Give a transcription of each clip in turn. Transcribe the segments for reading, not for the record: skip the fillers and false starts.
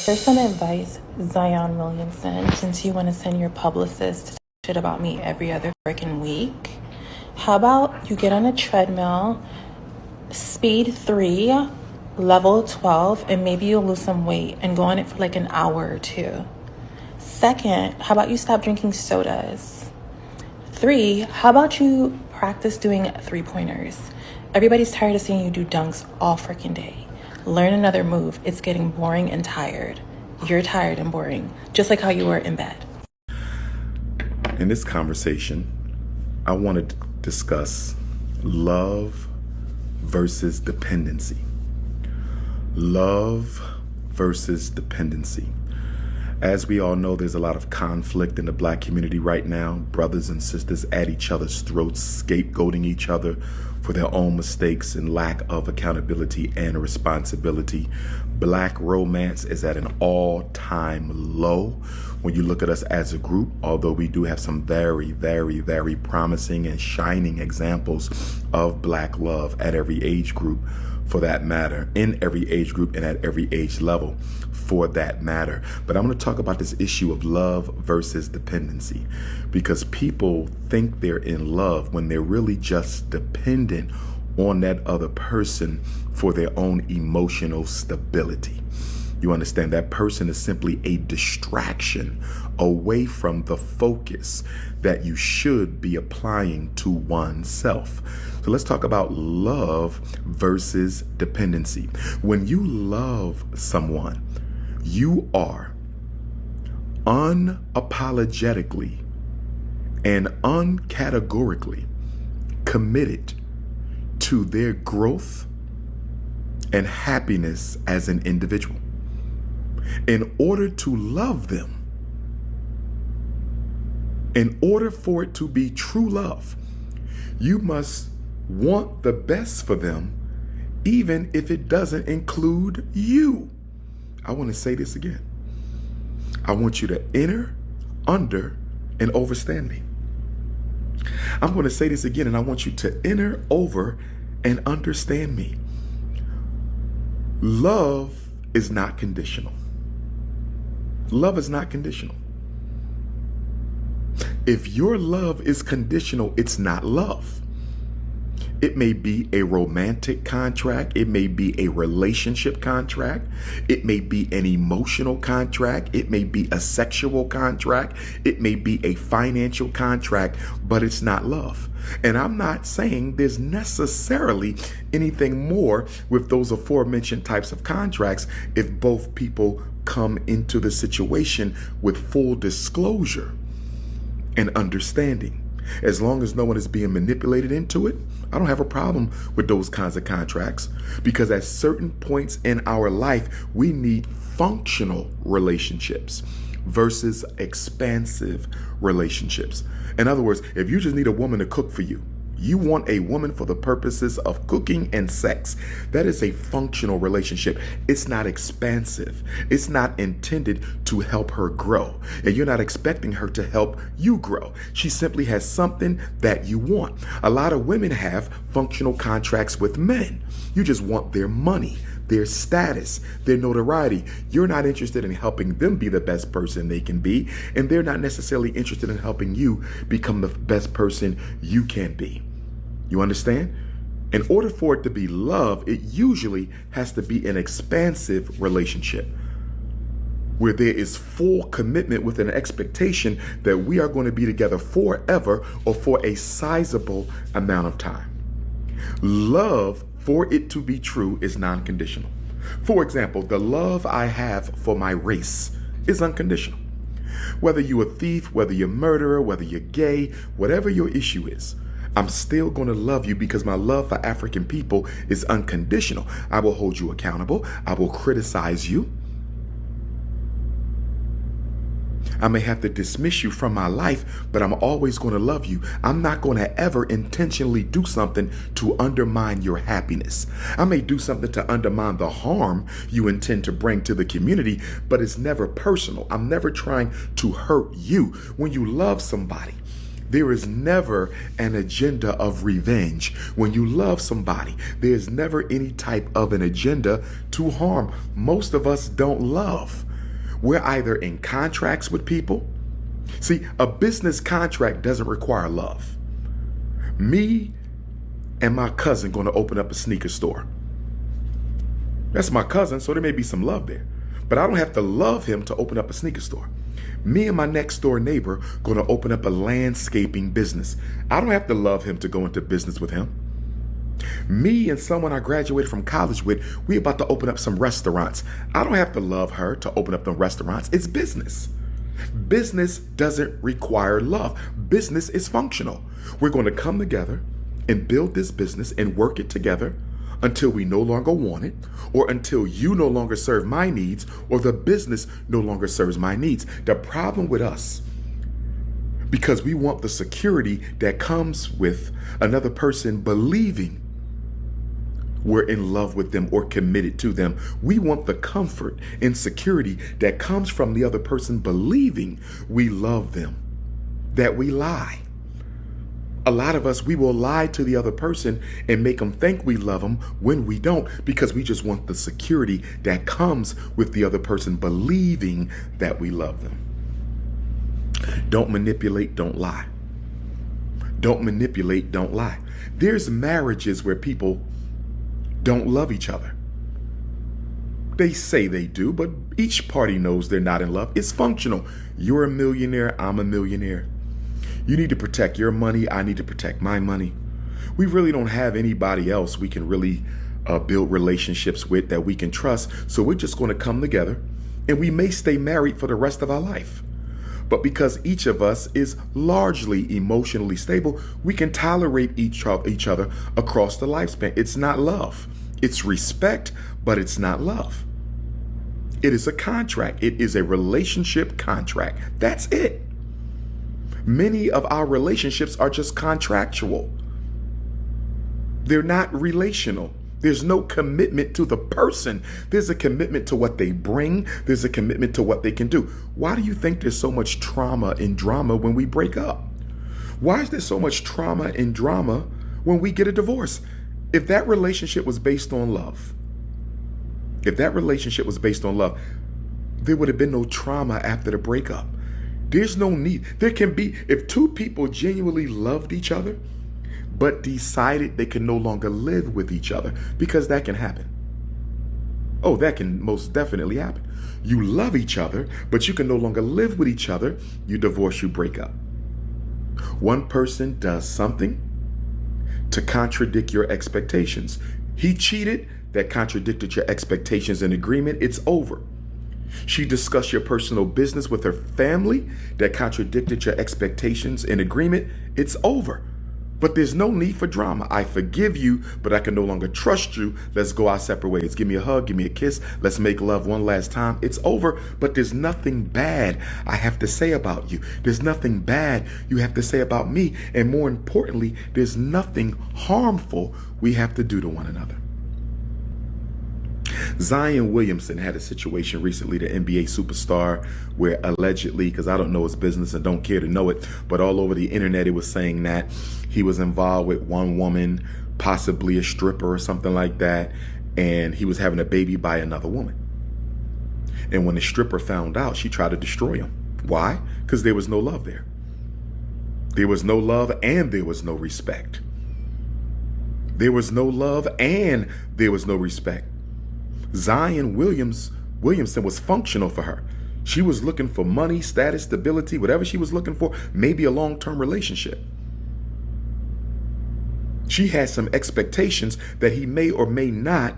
For some advice, Zion Williamson, since you want to send your publicist to talk shit about me every other freaking week, how about you get on a treadmill, speed 3, level 12, and maybe you'll lose some weight and go on it for like an hour or 2. Second, how about you stop drinking sodas? 3, how about you practice doing 3-pointers? Everybody's tired of seeing you do dunks all freaking day. Learn another move. It's getting boring and tired. You're tired and boring, just like how you were in bed. In this conversation, I want to discuss love versus dependency. Love versus dependency. As we all know, there's a lot of conflict in the Black community right now. Brothers and sisters at each other's throats, scapegoating each other for their own mistakes and lack of accountability and responsibility. Black romance is at an all-time low when you look at us as a group, although we do have some very, very, very promising and shining examples of Black love at every age group, for that matter, in every age group and at every age level, for that matter. But I'm going to talk about this issue of love versus dependency, because people think they're in love when they're really just dependent on that other person for their own emotional stability. You understand, that person is simply a distraction away from the focus that you should be applying to oneself. So let's talk about love versus dependency. When you love someone, you are unapologetically and uncategorically committed to their growth and happiness as an individual. In order to love them, in order for it to be true love, you must want the best for them, even if it doesn't include you. I want to say this again. I want you to enter, under, and overstand me. I'm going to say this again, and I want you to enter, over, and understand me. Love is not conditional. Love is not conditional. If your love is conditional, it's not love. It may be a romantic contract. It may be a relationship contract. It may be an emotional contract. It may be a sexual contract. It may be a financial contract, but it's not love. And I'm not saying there's necessarily anything more with those aforementioned types of contracts if both people come into the situation with full disclosure and understanding. As long as no one is being manipulated into it, I don't have a problem with those kinds of contracts, because at certain points in our life, we need functional relationships versus expansive relationships. In other words, if you just need a woman to cook for you, you want a woman for the purposes of cooking and sex, that is a functional relationship. It's not expansive. It's not intended to help her grow. And you're not expecting her to help you grow. She simply has something that you want. A lot of women have functional contracts with men. You just want their money, their status, their notoriety. You're not interested in helping them be the best person they can be, and they're not necessarily interested in helping you become the best person you can be. You understand? In order for it to be love, it usually has to be an expansive relationship where there is full commitment with an expectation that we are going to be together forever or for a sizable amount of time. Love, for it to be true, is non-conditional. For example, the love I have for my race is unconditional. Whether you're a thief, whether you're a murderer, whether you're gay, whatever your issue is, I'm still going to love you because my love for African people is unconditional. I will hold you accountable. I will criticize you. I may have to dismiss you from my life, but I'm always going to love you. I'm not going to ever intentionally do something to undermine your happiness. I may do something to undermine the harm you intend to bring to the community, but it's never personal. I'm never trying to hurt you. When you love somebody, there is never an agenda of revenge. When you love somebody, there's never any type of an agenda to harm. Most of us don't love We're either in contracts with people. See, a business contract doesn't require love. Me and my cousin going to open up a sneaker store. That's my cousin, so there may be some love there. But I don't have to love him to open up a sneaker store. Me and my next door neighbor going to open up a landscaping business. I don't have to love him to go into business with him. Me and someone I graduated from college with, we about to open up some restaurants. I don't have to love her to open up the restaurants. It's business. Business doesn't require love. Business is functional. We're going to come together and build this business and work it together until we no longer want it, or until you no longer serve my needs, or the business no longer serves my needs. The problem with us, because we want the security that comes with another person believing we're in love with them or committed to them. We want the comfort and security that comes from the other person believing we love them, that we lie. A lot of us, we will lie to the other person and make them think we love them when we don't, because we just want the security that comes with the other person believing that we love them. Don't manipulate, don't lie. Don't manipulate, don't lie. There's marriages where people don't love each other. They say they do, but each party knows they're not in love. It's functional. You're a millionaire, I'm a millionaire. You need to protect your money, I need to protect my money. We really don't have anybody else we can really build relationships with that we can trust. So we're just going to come together, and we may stay married for the rest of our life. But because each of us is largely emotionally stable, we can tolerate each other across the lifespan. It's not love. It's respect, but it's not love. It is a contract. It is a relationship contract. That's it. Many of our relationships are just contractual. They're not relational. There's no commitment to the person. There's a commitment to what they bring. There's a commitment to what they can do. Why do you think there's so much trauma and drama when we break up? Why is there so much trauma and drama when we get a divorce? If that relationship was based on love, there would have been no trauma after the breakup. There's no need. There can be, if two people genuinely loved each other, but decided they can no longer live with each other, because that can happen. Oh, that can most definitely happen. You love each other, but you can no longer live with each other. You divorce, you break up. One person does something to contradict your expectations. He cheated, that contradicted your expectations and agreement. It's over. She discussed your personal business with her family that contradicted your expectations and agreement. It's over. But there's no need for drama. I forgive you, but I can no longer trust you. Let's go our separate ways. Give me a hug, give me a kiss. Let's make love one last time. It's over, but there's nothing bad I have to say about you. There's nothing bad you have to say about me. And more importantly, there's nothing harmful we have to do to one another. Zion Williamson had a situation recently, the NBA superstar, where allegedly, because I don't know his business and don't care to know it, but all over the internet it was saying that he was involved with one woman, possibly a stripper or something like that, and he was having a baby by another woman. And when the stripper found out, she tried to destroy him. Why? Because there was no love there. There was no love and there was no respect. There was no love and there was no respect. Zion Williamson was functional for her. She was looking for money, status, stability, whatever she was looking for, maybe a long-term relationship. She had some expectations that he may or may not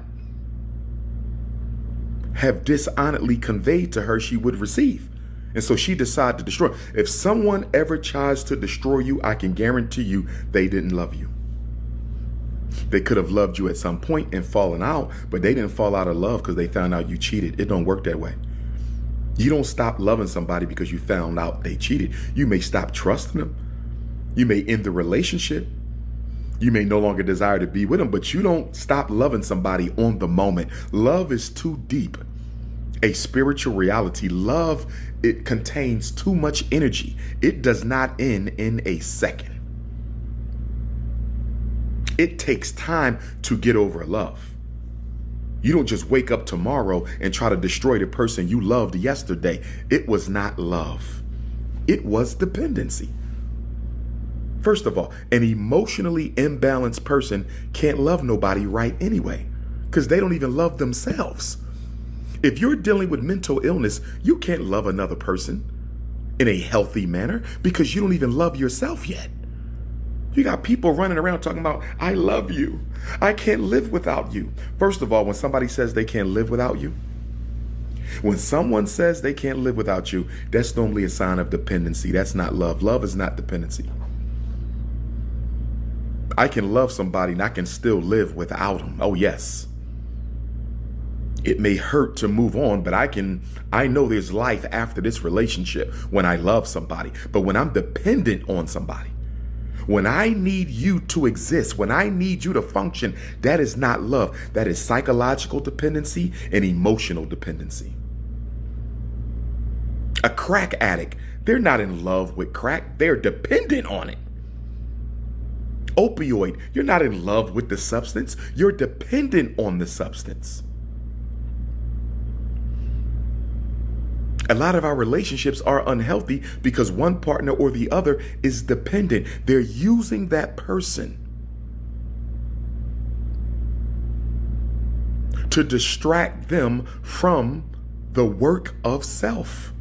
have dishonestly conveyed to her she would receive. And so she decided to destroy. If someone ever tries to destroy you, I can guarantee you they didn't love you. They could have loved you at some point and fallen out, but they didn't fall out of love because they found out you cheated. It don't work that way. You don't stop loving somebody because you found out they cheated. You may stop trusting them. You may end the relationship. You may no longer desire to be with them, but you don't stop loving somebody on the moment. Love is too deep a spiritual reality. Love, it contains too much energy. It does not end in a second. It takes time to get over love. You don't just wake up tomorrow and try to destroy the person you loved yesterday. It was not love. It was dependency. First of all, an emotionally imbalanced person can't love nobody right anyway, because they don't even love themselves. If you're dealing with mental illness, you can't love another person in a healthy manner because you don't even love yourself yet. You got people running around talking about, I love you. I can't live without you. First of all, when somebody says they can't live without you, when someone says they can't live without you, that's normally a sign of dependency. That's not love. Love is not dependency. I can love somebody and I can still live without them. Oh, yes. It may hurt to move on, but I know there's life after this relationship when I love somebody. But when I'm dependent on somebody, when I need you to exist, when I need you to function, that is not love. That is psychological dependency and emotional dependency. A crack addict, they're not in love with crack. They're dependent on it. Opioid, you're not in love with the substance. You're dependent on the substance. A lot of our relationships are unhealthy because one partner or the other is dependent. They're using that person to distract them from the work of self.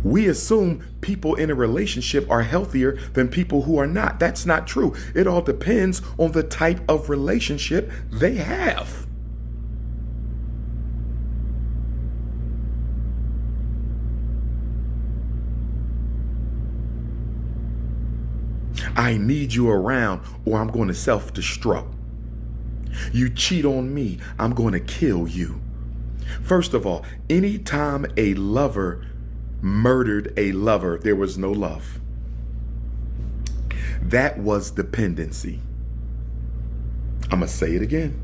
We assume people in a relationship are healthier than people who are not. That's not true. It all depends on the type of relationship they have. I need you around or I'm going to self-destruct. You cheat on me, I'm going to kill you. First of all, anytime a lover murdered a lover, there was no love. That was dependency. I'm going to say it again.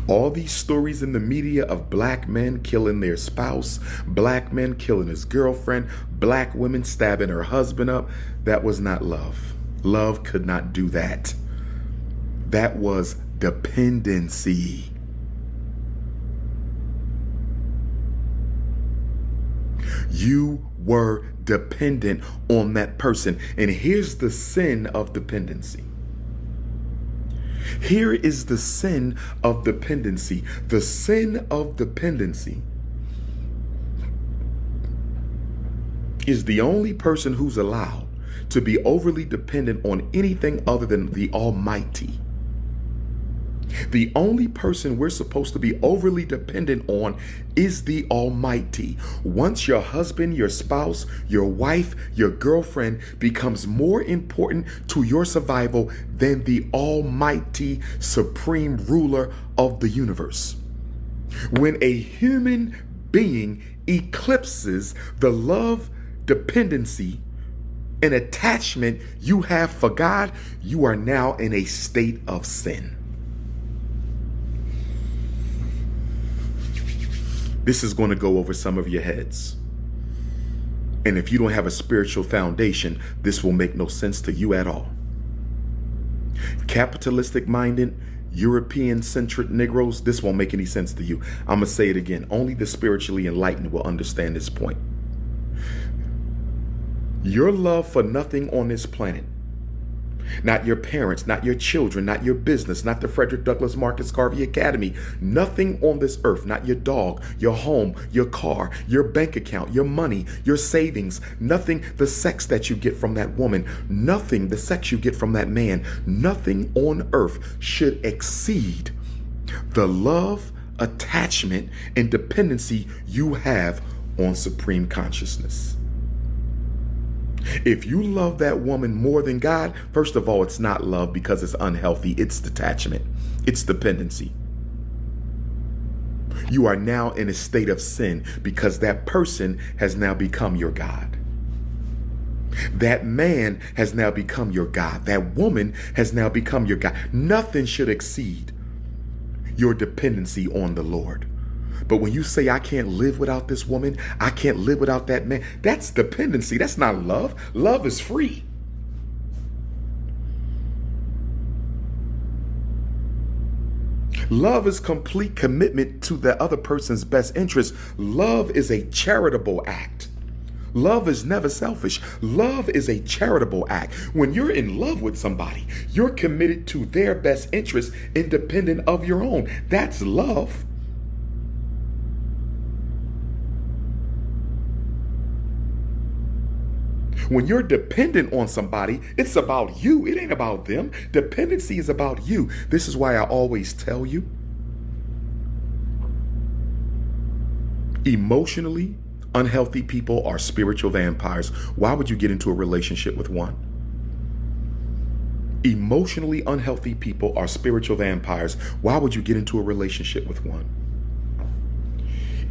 All these stories in the media of black men killing their spouse, black men killing his girlfriend, black women stabbing her husband up, that was not love. Love could not do that. That was dependency. You were dependent on that person. And here's the sin of dependency. Here is the sin of dependency. The sin of dependency is the only person who's allowed to be overly dependent on anything other than the Almighty. The only person we're supposed to be overly dependent on is the Almighty. Once your husband, your spouse, your wife, your girlfriend becomes more important to your survival than the Almighty Supreme Ruler of the universe. When a human being eclipses the love, dependency, and attachment you have for God, you are now in a state of sin. This is going to go over some of your heads. And if you don't have a spiritual foundation, this will make no sense to you at all. Capitalistic minded, European centric Negroes, this won't make any sense to you. I'm going to say it again. Only the spiritually enlightened will understand this point. Your love for nothing on this planet, not your parents, not your children, not your business, not the Frederick Douglass Marcus Garvey Academy, nothing on this earth, not your dog, your home, your car, your bank account, your money, your savings, nothing, the sex that you get from that woman, nothing, the sex you get from that man, nothing on earth should exceed the love, attachment, and dependency you have on supreme consciousness. If you love that woman more than God, first of all, it's not love because it's unhealthy. It's detachment. It's dependency. You are now in a state of sin because that person has now become your God. That man has now become your God. That woman has now become your God. Nothing should exceed your dependency on the Lord. But when you say, I can't live without this woman, I can't live without that man, that's dependency. That's not love. Love is free. Love is complete commitment to the other person's best interest. Love is a charitable act. Love is never selfish. Love is a charitable act. When you're in love with somebody, you're committed to their best interest independent of your own. That's love. When you're dependent on somebody, it's about you. It ain't about them. Dependency is about you. This is why I always tell you, emotionally unhealthy people are spiritual vampires. Why would you get into a relationship with one? Emotionally unhealthy people are spiritual vampires. Why would you get into a relationship with one?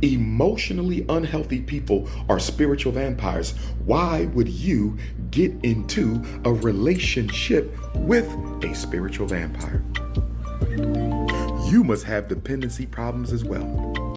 Emotionally unhealthy people are spiritual vampires. Why would you get into a relationship with a spiritual vampire? You must have dependency problems as well.